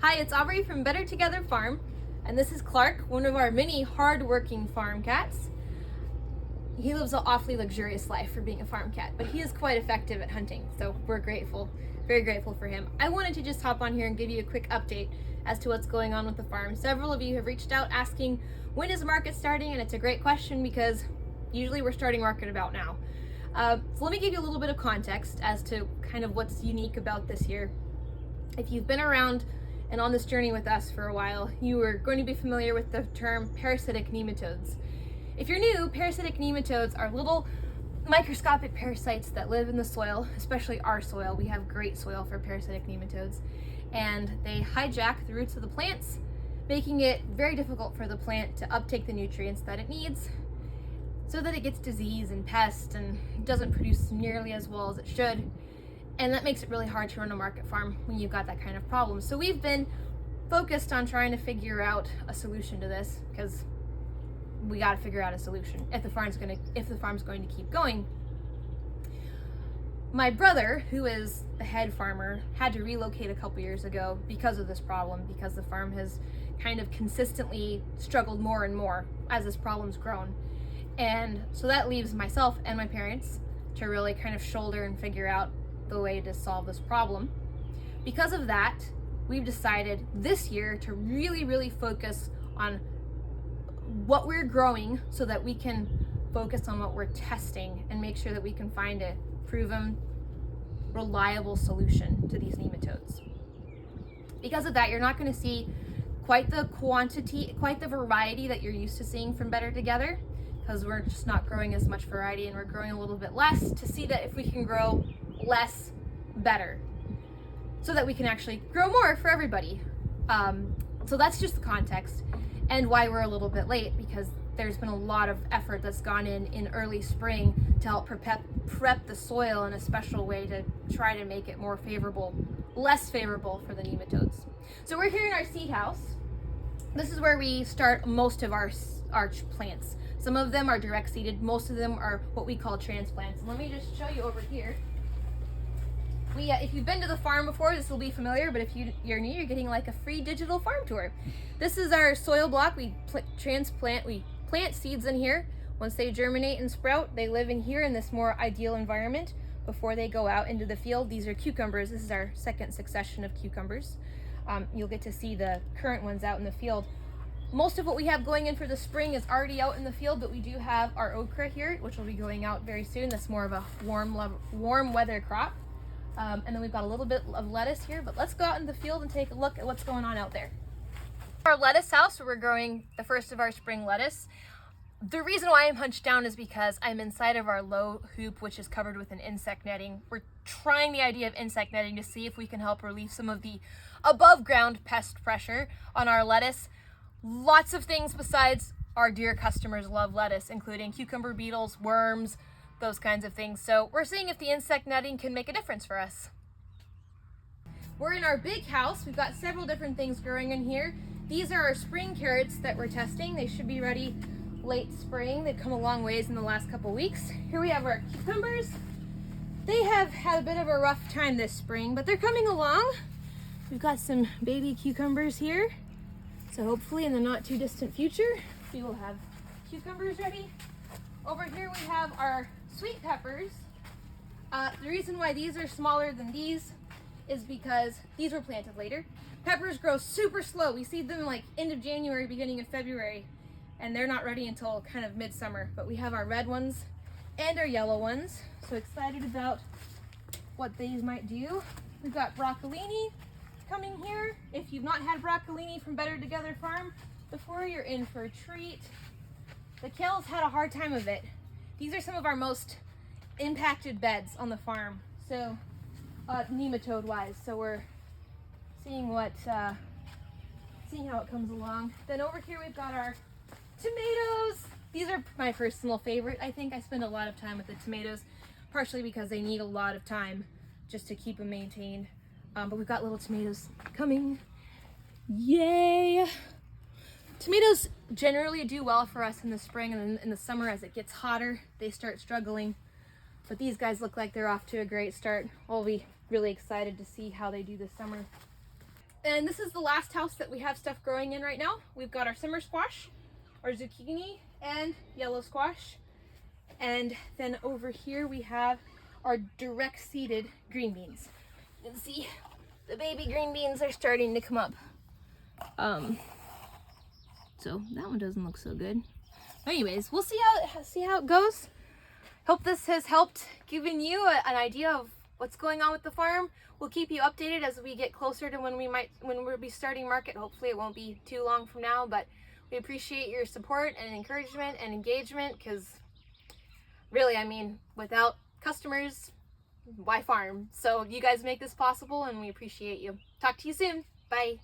Hi, it's Aubrey from BetterTogether Farm, and this is Clark, one of our many hard-working farm cats. He lives an awfully luxurious life for being a farm cat, but he is quite effective at hunting, so we're grateful, very grateful for him. I wanted to just hop on here and give you a quick update as to what's going on with the farm. Several of you have reached out asking, when is market starting? And it's a great question because usually we're starting market about now. So let me give you a little bit of context as to kind of what's unique about this year. If you've been around and on this journey with us for a while, you are going to be familiar with the term parasitic nematodes. If you're new, parasitic nematodes are little microscopic parasites that live in the soil, especially our soil. We have great soil for parasitic nematodes, and they hijack the roots of the plants, making it very difficult for the plant to uptake the nutrients that it needs, so that it gets disease and pest and doesn't produce nearly as well as it should. And that makes it really hard to run a market farm when you've got that kind of problem. So we've been focused on trying to figure out a solution to this, because we got to figure out a solution if the farm's going to keep going. My brother, who is the head farmer, had to relocate a couple years ago because of this problem, because the farm has kind of consistently struggled more and more as this problem's grown. And so that leaves myself and my parents to really kind of shoulder and figure out the way to solve this problem. Because of that, we've decided this year to really focus on what we're growing so that we can focus on what we're testing and make sure that we can find a proven, reliable solution to these nematodes. Because of that, you're not going to see quite the quantity, quite the variety that you're used to seeing from BetterTogether, because we're just not growing as much variety and we're growing a little bit less to see that if we can grow less better, so that we can actually grow more for everybody. So that's just the context and why we're a little bit late, because there's been a lot of effort that's gone in early spring to help prep the soil in a special way to try to make it more favorable, less favorable for the nematodes. So we're here in our seed house. This is where we start most of our plants. Some of them are direct seeded, most of them are what we call transplants. Let me just show you over here. If you've been to the farm before, this will be familiar, but if you're new, you're getting like a free digital farm tour. This is our soil block. We plant seeds in here. Once they germinate and sprout, they live in here in this more ideal environment before they go out into the field. These are cucumbers. This is our second succession of cucumbers. You'll get to see the current ones out in the field. Most of what we have going in for the spring is already out in the field, but we do have our okra here, which will be going out very soon. That's more of a warm weather crop. And then we've got a little bit of lettuce here, but let's go out in the field and take a look at what's going on out there. Our lettuce house, where we're growing the first of our spring lettuce. The reason why I'm hunched down is because I'm inside of our low hoop, which is covered with an insect netting. We're trying the idea of insect netting to see if we can help relieve some of the above ground pest pressure on our lettuce. Lots of things besides our dear customers love lettuce, including cucumber beetles, worms, those kinds of things. So we're seeing if the insect netting can make a difference for us. We're in our big house. We've got several different things growing in here. These are our spring carrots that we're testing. They should be ready late spring. They've come a long ways in the last couple weeks. Here we have our cucumbers. They have had a bit of a rough time this spring, but they're coming along. We've got some baby cucumbers here. So hopefully in the not too distant future, we will have cucumbers ready. Over here we have our sweet peppers. The reason why these are smaller than these is because these were planted later. Peppers grow super slow. We seed them like end of January, beginning of February, and they're not ready until kind of midsummer. But we have our red ones and our yellow ones. So excited about what these might do. We've got broccolini coming here. If you've not had broccolini from BetterTogether Farm before, you're in for a treat. The kale's had a hard time of it. These are some of our most impacted beds on the farm, so nematode wise. So we're seeing seeing how it comes along. Then over here we've got our tomatoes. These are my personal favorite. I think I spend a lot of time with the tomatoes, partially because they need a lot of time just to keep them maintained. But we've got little tomatoes coming. Yay! Tomatoes generally do well for us in the spring, and then in the summer as it gets hotter, they start struggling. But these guys look like they're off to a great start. We'll be really excited to see how they do this summer. And this is the last house that we have stuff growing in right now. We've got our summer squash, our zucchini, and yellow squash. And then over here we have our direct seeded green beans. You can see the baby green beans are starting to come up. So that one doesn't look so good. Anyways, we'll see how it goes. Hope this has helped giving you an idea of what's going on with the farm. We'll keep you updated as we get closer to when we'll be starting market. Hopefully it won't be too long from now, but we appreciate your support and encouragement and engagement, because really, I mean, without customers, why farm? So you guys make this possible, and we appreciate you. Talk to you soon. Bye.